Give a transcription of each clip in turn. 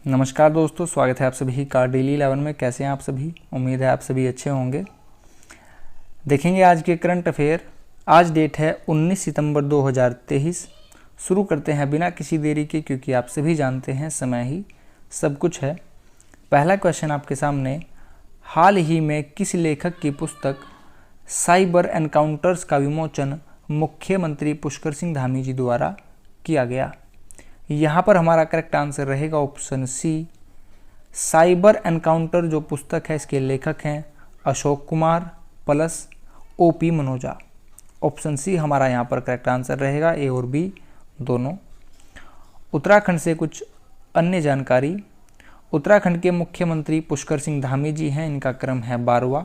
नमस्कार दोस्तों, स्वागत है आप सभी का डेली 11 में। कैसे हैं आप सभी? उम्मीद है आप सभी अच्छे होंगे। देखेंगे आज के करंट अफेयर। आज डेट है 19 सितंबर 2023। शुरू करते हैं बिना किसी देरी के, क्योंकि आप सभी जानते हैं समय ही सब कुछ है। पहला क्वेश्चन आपके सामने, हाल ही में किस लेखक की पुस्तक साइबर एनकाउंटर्स का विमोचन मुख्यमंत्री पुष्कर सिंह धामी जी द्वारा किया गया? यहाँ पर हमारा करेक्ट आंसर रहेगा ऑप्शन सी। साइबर एनकाउंटर जो पुस्तक है, इसके लेखक हैं Ashok Kumar plus OP Manoja. Option C हमारा यहाँ पर करेक्ट आंसर रहेगा, ए और बी दोनों। उत्तराखंड से कुछ अन्य जानकारी। उत्तराखंड के मुख्यमंत्री पुष्कर सिंह धामी जी हैं, इनका क्रम है 12वां।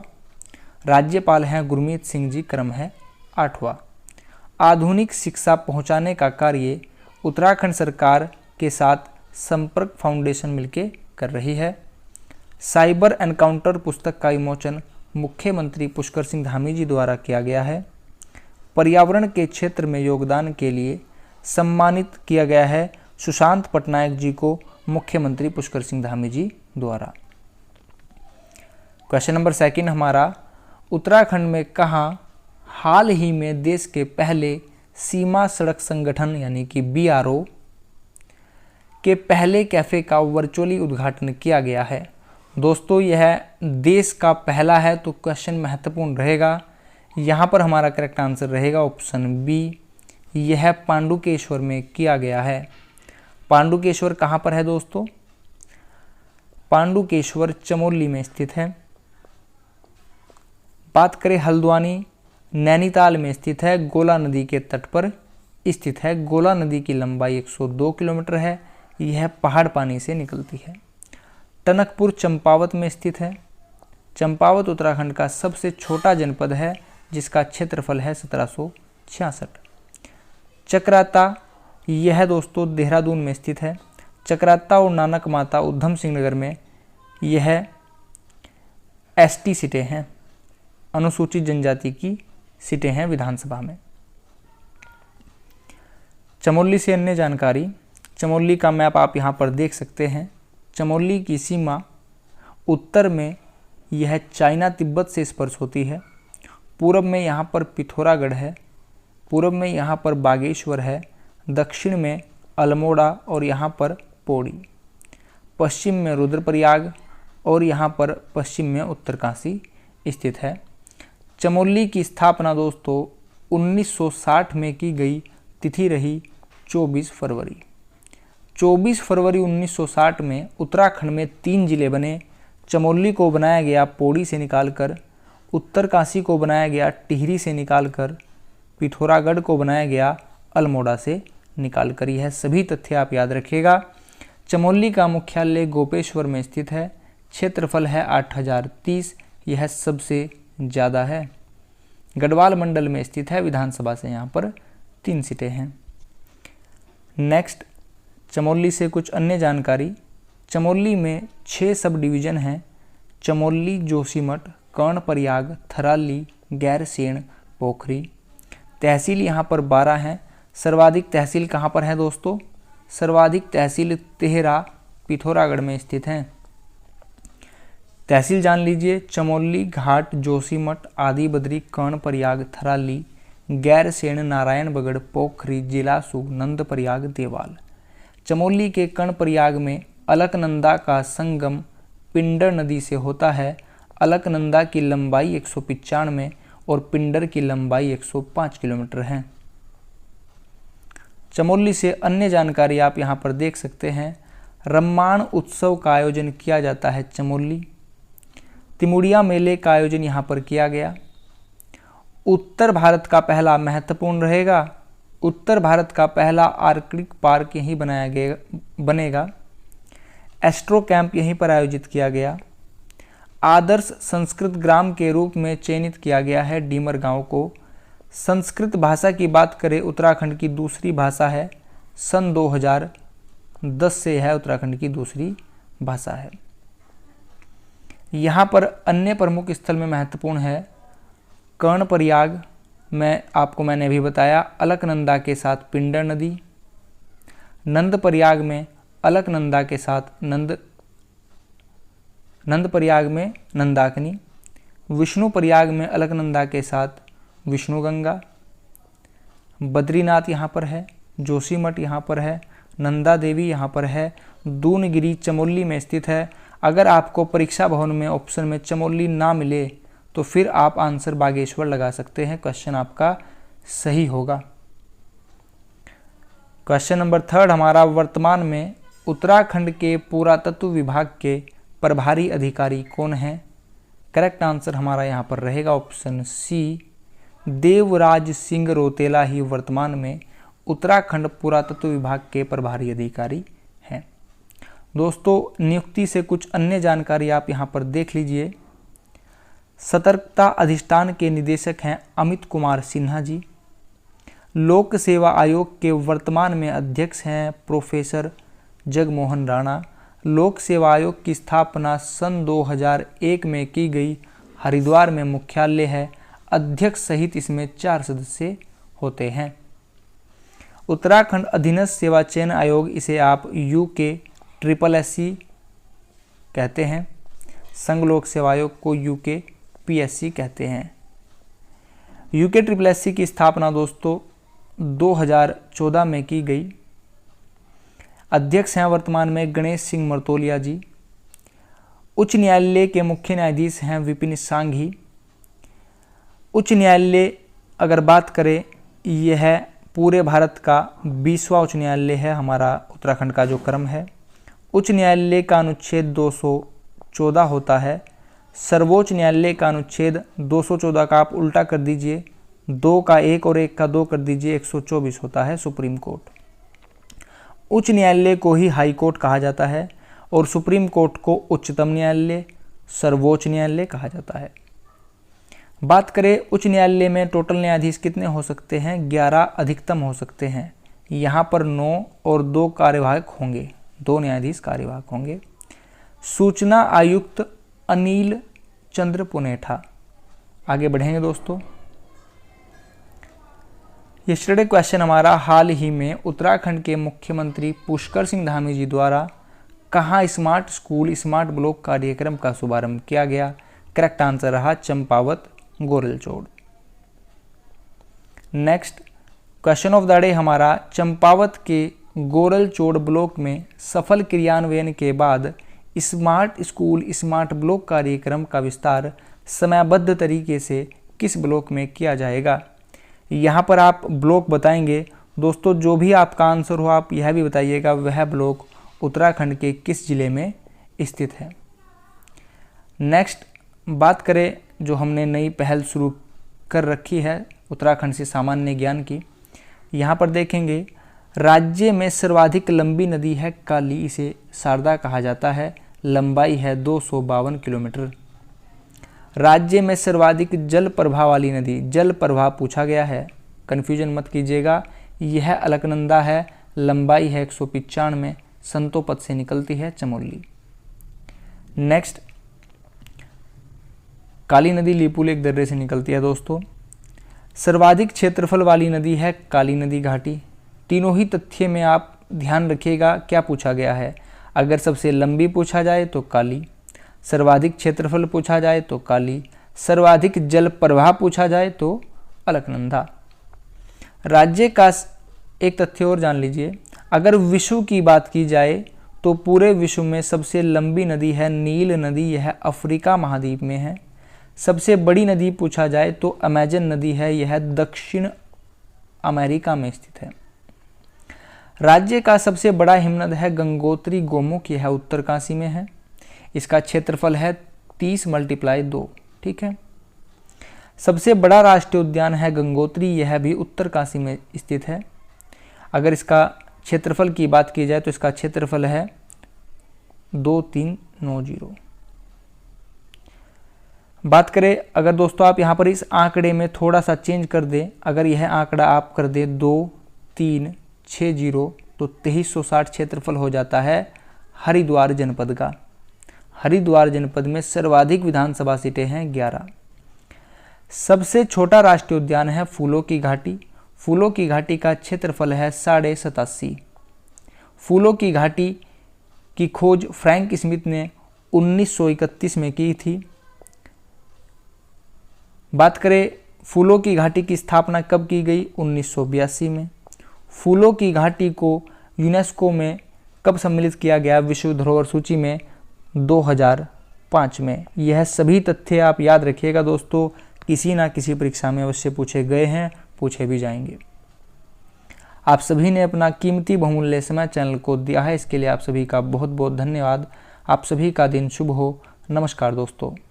राज्यपाल हैं गुरमीत सिंह जी, क्रम है 8वां। आधुनिक शिक्षा पहुँचाने का कार्य उत्तराखंड सरकार के साथ संपर्क फाउंडेशन मिलकर कर रही है। साइबर एनकाउंटर पुस्तक का विमोचन मुख्यमंत्री पुष्कर सिंह धामी जी द्वारा किया गया है। पर्यावरण के क्षेत्र में योगदान के लिए सम्मानित किया गया है सुशांत पटनायक जी को मुख्यमंत्री पुष्कर सिंह धामी जी द्वारा। क्वेश्चन नंबर सेकंड हमारा, उत्तराखंड में कहाँ हाल ही में देश के पहले सीमा सड़क संगठन यानी कि BRO के पहले कैफ़े का वर्चुअली उद्घाटन किया गया है? दोस्तों यह देश का पहला है, तो क्वेश्चन महत्वपूर्ण रहेगा। यहाँ पर हमारा करेक्ट आंसर रहेगा ऑप्शन बी। यह पांडुकेश्वर में किया गया है। पांडुकेश्वर कहाँ पर है दोस्तों? पांडुकेश्वर चमोली में स्थित है। बात करें हल्द्वानी, नैनीताल में स्थित है, गोला नदी के तट पर स्थित है। गोला नदी की लंबाई 102 किलोमीटर है। यह पहाड़ पानी से निकलती है। टनकपुर चंपावत में स्थित है। चंपावत उत्तराखंड का सबसे छोटा जनपद है, जिसका क्षेत्रफल है 1766। चक्राता, यह दोस्तों देहरादून में स्थित है। चक्राता और नानक माता उधम सिंह नगर में यह ST सीटें हैं, अनुसूचित जनजाति की सीटें हैं विधानसभा में। चमोली से अन्य जानकारी। चमोली का मैप आप यहाँ पर देख सकते हैं। चमोली की सीमा उत्तर में यह चाइना तिब्बत से स्पर्श होती है। पूर्व में यहाँ पर पिथौरागढ़ है, पूर्व में यहाँ पर बागेश्वर है, दक्षिण में अल्मोड़ा और यहाँ पर पौड़ी, पश्चिम में रुद्रप्रयाग और यहाँ पर पश्चिम में उत्तरकाशी स्थित है। चमोली की स्थापना दोस्तों 1960 में की गई। तिथि रही 24 फरवरी। 24 फरवरी 1960 में उत्तराखंड में 3 जिले बने। चमोली को बनाया गया पौड़ी से निकालकर, उत्तरकाशी को बनाया गया टिहरी से निकालकर, पिथौरागढ़ को बनाया गया अल्मोड़ा से निकालकर। यह सभी तथ्य आप याद रखिएगा। चमोली का मुख्यालय गोपेश्वर में स्थित है। क्षेत्रफल है 8030, यह सबसे ज़्यादा है। गढ़वाल मंडल में स्थित है। विधानसभा से यहाँ पर 3 सीटें हैं। नेक्स्ट, चमोली से कुछ अन्य जानकारी। चमोली में 6 सब डिवीज़न हैं। चमोली, जोशीमठ, कर्णप्रयाग, थराली, गैरसेन, पोखरी। तहसील यहाँ पर 12 हैं। सर्वाधिक तहसील कहाँ पर है दोस्तों? सर्वाधिक तहसील तेहरा पिथौरागढ़ में स्थित हैं। तहसील जान लीजिए, चमोली, घाट, जोशीमठ, आदि बद्री, कर्णप्रयाग, थराली, गैरसेन, नारायणबगड़, पोखरी, जिलासू, नंदप्रयाग, देवाल। चमोली के कर्णप्रयाग में अलकनंदा का संगम पिंडर नदी से होता है। अलकनंदा की लंबाई 195 और पिंडर की लंबाई 105 किलोमीटर है। चमोली से अन्य जानकारी आप यहाँ पर देख सकते हैं। रम्माण उत्सव का आयोजन किया जाता है चमोली। तिमुड़िया मेले का आयोजन यहाँ पर किया गया। उत्तर भारत का पहला महत्वपूर्ण रहेगा, उत्तर भारत का पहला आर्कटिक पार्क यहीं बनेगा। एस्ट्रो कैंप यहीं पर आयोजित किया गया। आदर्श संस्कृत ग्राम के रूप में चयनित किया गया है डीमर गांव को। संस्कृत भाषा की बात करें, उत्तराखंड की दूसरी भाषा है। सन 2010 से है उत्तराखंड की दूसरी भाषा है। यहाँ पर अन्य प्रमुख स्थल में महत्वपूर्ण है कर्णप्रयाग में, आपको मैंने अभी बताया, अलकनंदा के साथ पिंडर नदी। नंदप्रयाग में अलकनंदा के साथ नंदप्रयाग में नंदाकिनी, विष्णु प्रयाग में अलकनंदा के साथ विष्णुगंगा, बद्रीनाथ यहाँ पर है, जोशीमठ यहाँ पर है, नंदा देवी यहाँ पर है, दूनगिरी चमोली में स्थित है। अगर आपको परीक्षा भवन में ऑप्शन में चमोली ना मिले तो फिर आप आंसर बागेश्वर लगा सकते हैं, क्वेश्चन आपका सही होगा। क्वेश्चन नंबर 3 हमारा, वर्तमान में उत्तराखंड के पुरातत्व विभाग के प्रभारी अधिकारी कौन हैं? करेक्ट आंसर हमारा यहाँ पर रहेगा ऑप्शन सी, देवराज सिंह रौतेला ही वर्तमान में उत्तराखंड पुरातत्व विभाग के प्रभारी अधिकारी हैं। दोस्तों, नियुक्ति से कुछ अन्य जानकारी आप यहाँ पर देख लीजिए। सतर्कता अधिष्ठान के निदेशक हैं अमित कुमार सिन्हा जी। लोक सेवा आयोग के वर्तमान में अध्यक्ष हैं प्रोफेसर जगमोहन राणा। लोक सेवा आयोग की स्थापना सन 2001 में की गई। हरिद्वार में मुख्यालय है। अध्यक्ष सहित इसमें 4 सदस्य होते हैं। उत्तराखंड अधीनस्थ सेवा चयन आयोग, इसे आप UKSSC कहते हैं। संघ लोक सेवा आयोग को UKPSC कहते हैं। UKSSC की स्थापना दोस्तों 2014 में की गई। अध्यक्ष हैं वर्तमान में गणेश सिंह मर्तोलिया जी। उच्च न्यायालय के मुख्य न्यायाधीश हैं विपिन सांघी। उच्च न्यायालय अगर बात करें, यह पूरे भारत का 20वां उच्च न्यायालय है। हमारा उत्तराखंड का जो क्रम है, उच्च न्यायालय का अनुच्छेद 214 होता है। सर्वोच्च न्यायालय का अनुच्छेद 214 का आप उल्टा कर दीजिए, 2 का 1 और 1 का 2 कर दीजिए, 124 होता है सुप्रीम कोर्ट। उच्च न्यायालय को ही हाई कोर्ट कहा जाता है और सुप्रीम कोर्ट को उच्चतम न्यायालय, सर्वोच्च न्यायालय कहा जाता है। बात करें उच्च न्यायालय में टोटल न्यायाधीश कितने हो सकते हैं? 11 अधिकतम हो सकते हैं। यहाँ पर 9 और 2 कार्यवाहक होंगे, 2 न्यायाधीश कार्यवाहक होंगे। सूचना आयुक्त अनिल चंद्र पुनेठा। आगे बढ़ेंगे दोस्तों। यस्टरडे क्वेश्चन हमारा, हाल ही में उत्तराखंड के मुख्यमंत्री पुष्कर सिंह धामी जी द्वारा कहाँ स्मार्ट स्कूल स्मार्ट ब्लॉक कार्यक्रम का शुभारंभ किया गया? करेक्ट आंसर रहा Champawat Goralchaur. Next question of the day हमारा, चंपावत के गोरलचोड़ ब्लॉक में सफल क्रियान्वयन के बाद स्मार्ट स्कूल स्मार्ट ब्लॉक कार्यक्रम का विस्तार समयबद्ध तरीके से किस ब्लॉक में किया जाएगा? यहाँ पर आप ब्लॉक बताएंगे दोस्तों। जो भी आपका आंसर हो आप यह भी बताइएगा वह ब्लॉक उत्तराखंड के किस जिले में स्थित है। नेक्स्ट बात करें, जो हमने नई पहल शुरू कर रखी है उत्तराखंड से सामान्य ज्ञान की। यहाँ पर देखेंगे, राज्य में सर्वाधिक लंबी नदी है काली, इसे शारदा कहा जाता है। लंबाई है 252 किलोमीटर। राज्य में सर्वाधिक जल प्रवाह वाली नदी, जल प्रवाह पूछा गया है, कन्फ्यूजन मत कीजिएगा, यह अलकनंदा है। लंबाई है 195, संतोपत से निकलती है चमोली। नेक्स्ट, काली नदी लीपू लेक दर्रे से निकलती है दोस्तों। सर्वाधिक क्षेत्रफल वाली नदी है काली नदी घाटी। तीनों ही तथ्य में आप ध्यान रखिएगा क्या पूछा गया है। अगर सबसे लंबी पूछा जाए तो काली, सर्वाधिक क्षेत्रफल पूछा जाए तो काली, सर्वाधिक जल प्रवाह पूछा जाए तो अलकनंदा। राज्य का एक तथ्य और जान लीजिए, अगर विश्व की बात की जाए तो पूरे विश्व में सबसे लंबी नदी है नील नदी, यह अफ्रीका महाद्वीप में है। सबसे बड़ी नदी पूछा जाए तो अमेजन नदी है, यह दक्षिण अमेरिका में स्थित है। राज्य का सबसे बड़ा हिमनद है गंगोत्री गोमुख, यह उत्तरकाशी में है। इसका क्षेत्रफल है 30 × 2, ठीक है। सबसे बड़ा राष्ट्रीय उद्यान है गंगोत्री, यह भी उत्तरकाशी में स्थित है। अगर इसका क्षेत्रफल की बात की जाए तो इसका क्षेत्रफल है 2390। बात करें अगर दोस्तों आप यहाँ पर इस आंकड़े में थोड़ा सा चेंज कर दें, अगर यह आंकड़ा आप कर दें 2360 तो 2360 क्षेत्रफल हो जाता है हरिद्वार जनपद का। हरिद्वार जनपद में सर्वाधिक विधानसभा सीटें हैं 11। सबसे छोटा राष्ट्रीय उद्यान है फूलों की घाटी। फूलों की घाटी का क्षेत्रफल है 87.5। फूलों की घाटी की खोज फ्रैंक स्मिथ ने 1931 में की थी। बात करें फूलों की घाटी की स्थापना कब की गई? 1982 में। फूलों की घाटी को यूनेस्को में कब सम्मिलित किया गया विश्व धरोहर सूची में? 2005 में। यह सभी तथ्य आप याद रखिएगा दोस्तों, किसी ना किसी परीक्षा में अवश्य पूछे गए हैं, पूछे भी जाएंगे। आप सभी ने अपना कीमती बहुमूल्य समय चैनल को दिया है, इसके लिए आप सभी का बहुत बहुत धन्यवाद। आप सभी का दिन शुभ हो। नमस्कार दोस्तों।